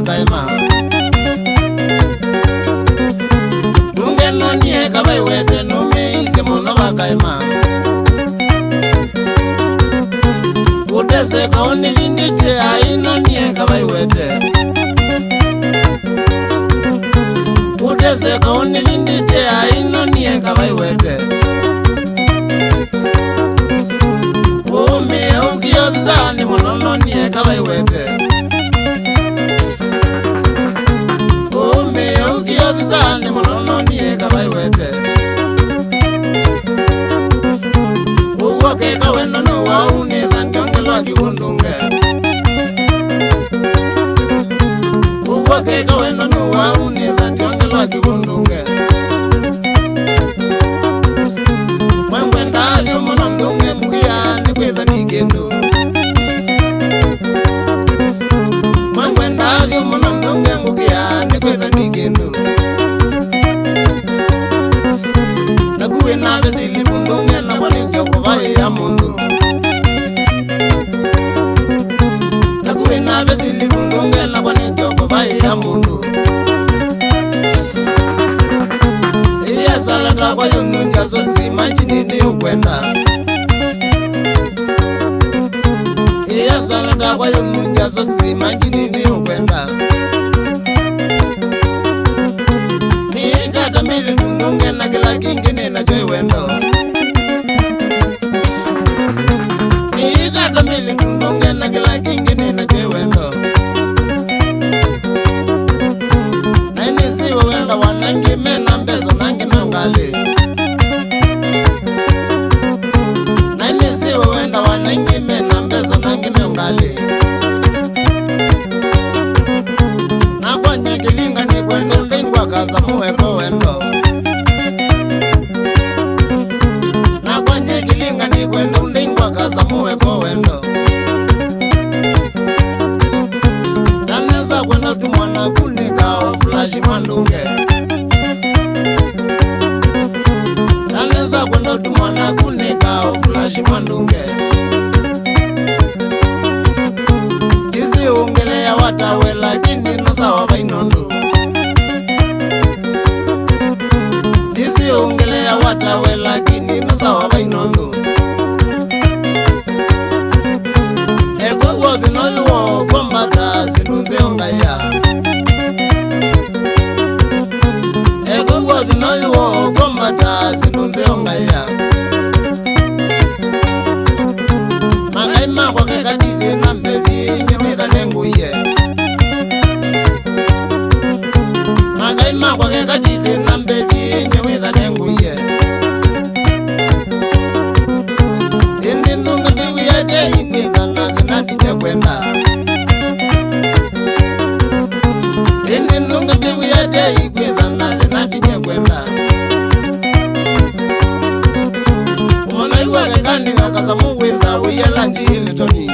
bakaima Dunge no nie kabai wete no me ise mono bakaima Udese kaoni lindite aino nie kabai wete Udese kaoni lindite aino nie kabai wete Ome ukiobzani mono nie kabai wete Zani mono nie kabai wete Uwa ke kawendo no wa uni dhanjonge lwaki undunge Uwa ke kawendo no wa uni dhanjonge lwaki undunge Mwengwenda avyo mono ndunge mbuya ni kweza nikendo Mwengwenda avyo mono ndunge mbuya ni kweza nikendo Nabe zili bundunge na walinge kubai ya mundu Nakuwe nabe zili bundunge na walinge kubai ya mundu Iya salata kwa yununja zozi majini ni ukwenda Iya salata kwa yununja zozi majini ni ukwenda Ni kata mili bundunge na kila kingine na joy wendo Iga mili bundunge na kila kingine na joy wendo Naini siwa wenda wanangi mena mbezo nangi nongali Naini siwa wenda wanangi mena mbezo nangi nongali Na kwa nyigilinga ni kwendo ndengwa kaza muweko wendo Kwendo ndingwa kaza muweko wendo Naneza kwenda tumwana kunika wa flash mandunge Naneza kwenda tumwana kunika wa flash mandunge Isi ungele ya watawe lakini nasa wabainondo Isi ungele ya watawe lakini nasa wabainondo Wozi no yuo kombata sinunze ongaya Ego wozi no yuo kombata sinunze ongaya Magai makwa keka dithi na mbevi nyemeza nenguye Magai makwa keka dithi na mbevi nyemeza nenguye Indi nunga biwi ya dei ngizana zinatije kwenda Indi nunga biwi ya dei ngizana zinatije kwenda Umana iwa kekani kakaza muweza uyela njili toni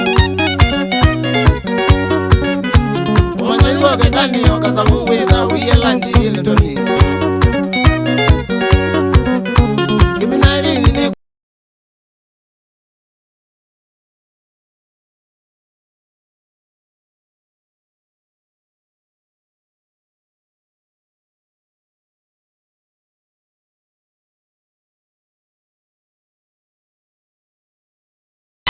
Umana iwa kekani kakaza muweza uyela njili toni